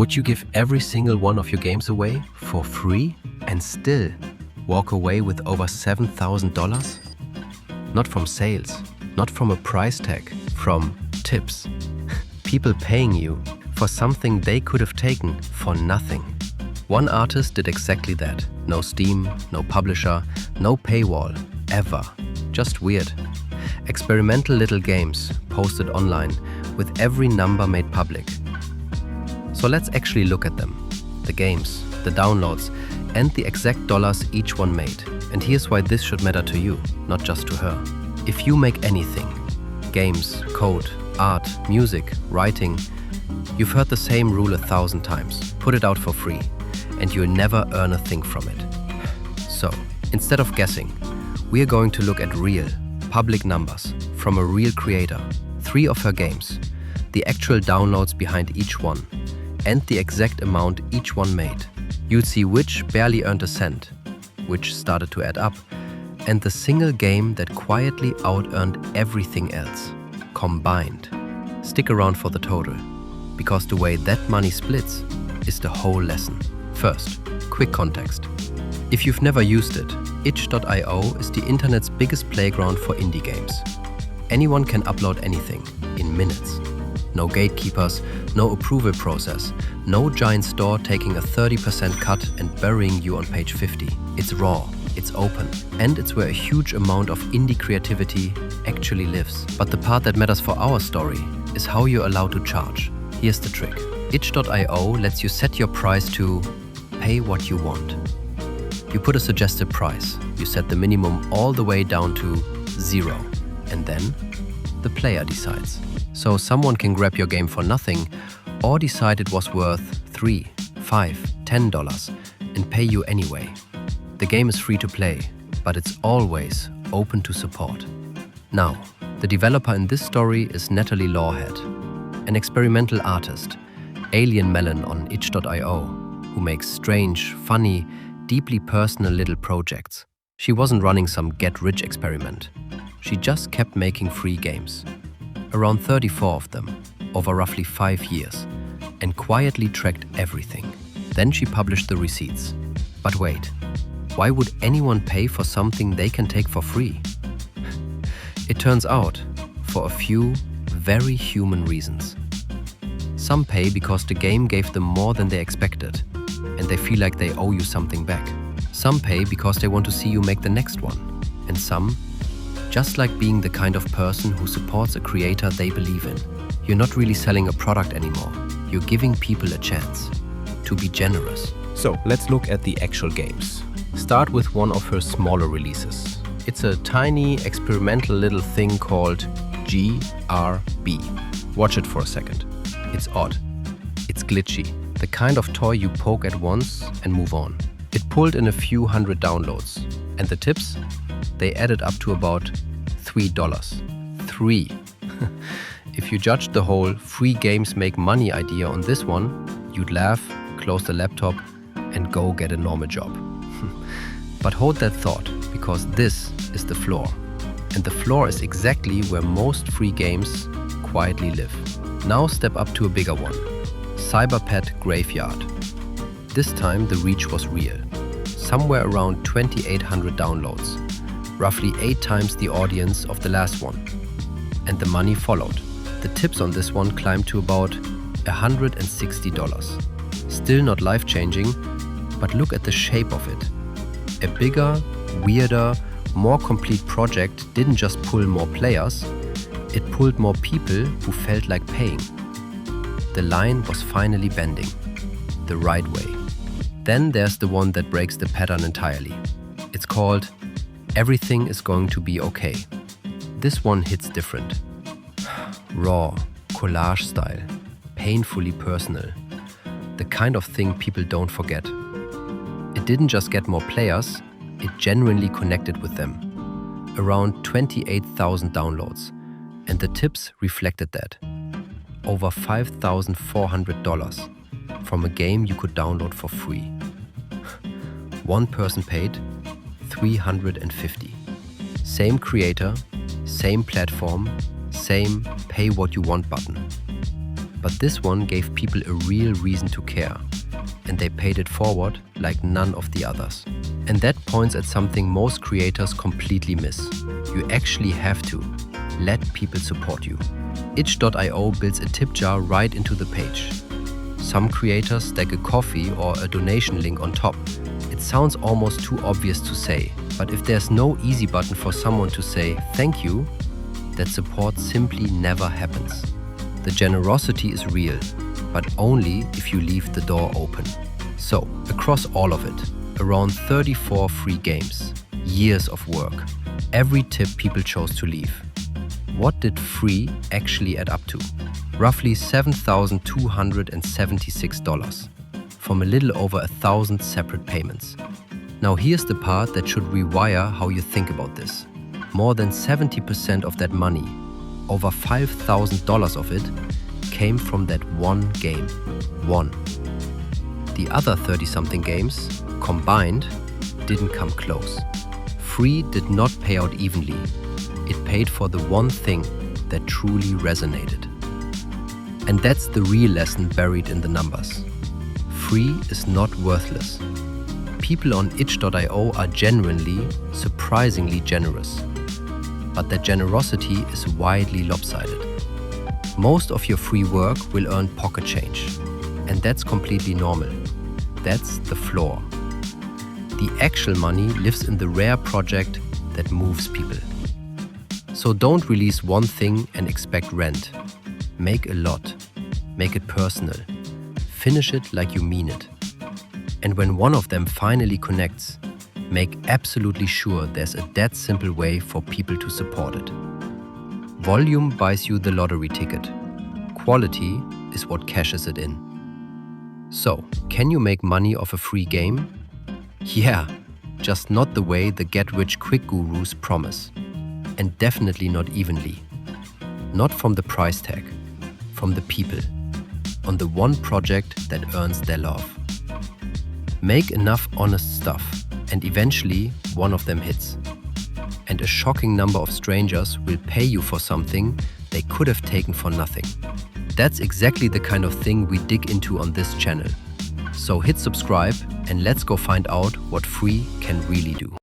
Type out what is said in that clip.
Would you give every single one of your games away for free and still walk away with over $7,000? Not from sales, not from a price tag, from tips. People paying you for something they could have taken for nothing. One artist did exactly that. No Steam, no publisher, no paywall, ever. Just weird. Experimental little games posted online with every number made public. So let's actually look at them. The games, the downloads, and the exact dollars each one made. And here's why this should matter to you, not just to her. If you make anything, games, code, art, music, writing, you've heard the same rule 1,000 times. Put it out for free, and you'll never earn a thing from it. So, instead of guessing, we are going to look at real, public numbers from a real creator, 3 of her games, the actual downloads behind each one, and the exact amount each one made. You'll see which barely earned a cent, which started to add up, and the single game that quietly out-earned everything else, combined. Stick around for the total, because the way that money splits is the whole lesson. First, quick context. If you've never used it, itch.io is the internet's biggest playground for indie games. Anyone can upload anything in minutes. No gatekeepers, no approval process, no giant store taking a 30% cut and burying you on page 50. It's raw, it's open, and it's where a huge amount of indie creativity actually lives. But the part that matters for our story is how you're allowed to charge. Here's the trick. Itch.io lets you set your price to pay what you want. You put a suggested price, you set the minimum all the way down to 0, and then the player decides. So someone can grab your game for nothing or decide it was worth $3, $5, $10 and pay you anyway. The game is free to play, but it's always open to support. Now, the developer in this story is Nathalie Lawhead, an experimental artist, alienmelon on itch.io, who makes strange, funny, deeply personal little projects. She wasn't running some get-rich experiment. She just kept making free games. Around 34 of them, over roughly 5 years, and quietly tracked everything. Then she published the receipts. But wait, why would anyone pay for something they can take for free? It turns out, for a few very human reasons. Some pay because the game gave them more than they expected, and they feel like they owe you something back. Some pay because they want to see you make the next one, and some just like being the kind of person who supports a creator they believe in. You're not really selling a product anymore. You're giving people a chance to be generous. So let's look at the actual games. Start with one of her smaller releases. It's a tiny experimental little thing called GIRB. Watch it for a second. It's odd. It's glitchy. The kind of toy you poke at once and move on. It pulled in a few hundred downloads. And the tips? They added up to about $3. 3. If you judged the whole free games make money idea on this one, you'd laugh, close the laptop, and go get a normal job. But hold that thought, because this is the floor. And the floor is exactly where most free games quietly live. Now step up to a bigger one. Cyberpet Graveyard. This time the reach was real. Somewhere around 2,800 downloads. Roughly 8 times the audience of the last one. And the money followed. The tips on this one climbed to about $160. Still not life-changing, but look at the shape of it. A bigger, weirder, more complete project didn't just pull more players, it pulled more people who felt like paying. The line was finally bending, the right way. Then there's the one that breaks the pattern entirely. It's called Everything is Going to Be Okay. This one hits different. Raw, collage style, painfully personal. The kind of thing people don't forget. It didn't just get more players, it genuinely connected with them. Around 28,000 downloads. And the tips reflected that. Over $5,400 from a game you could download for free. One person paid $350. Same creator, same platform, same pay what you want button. But this one gave people a real reason to care, and they paid it forward like none of the others. And that points at something most creators completely miss. You actually have to let people support you. Itch.io builds a tip jar right into the page. Some creators stack a coffee or a donation link on top. It sounds almost too obvious to say, but if there's no easy button for someone to say thank you, that support simply never happens. The generosity is real, but only if you leave the door open. So, across all of it, around 34 free games, years of work, every tip people chose to leave. What did free actually add up to? Roughly $7,276 from a little over 1,000 separate payments. Now here's the part that should rewire how you think about this. More than 70% of that money, over $5,000 of it, came from that one game. One. The other 30-something games, combined, didn't come close. Free did not pay out evenly. It paid for the one thing that truly resonated. And that's the real lesson buried in the numbers. Free is not worthless. People on itch.io are genuinely, surprisingly generous. But that generosity is widely lopsided. Most of your free work will earn pocket change, and that's completely normal. That's the floor. The actual money lives in the rare project that moves people. So don't release one thing and expect rent. Make a lot. Make it personal. Finish it like you mean it. And when one of them finally connects, make absolutely sure there's a dead simple way for people to support it. Volume buys you the lottery ticket. Quality is what cashes it in. So, can you make money off a free game? Yeah, just not the way the get-rich-quick gurus promise. And definitely not evenly. Not from the price tag, from the people, on the one project that earns their love. Make enough honest stuff, and eventually one of them hits. And a shocking number of strangers will pay you for something they could have taken for nothing. That's exactly the kind of thing we dig into on this channel. So hit subscribe and let's go find out what free can really do.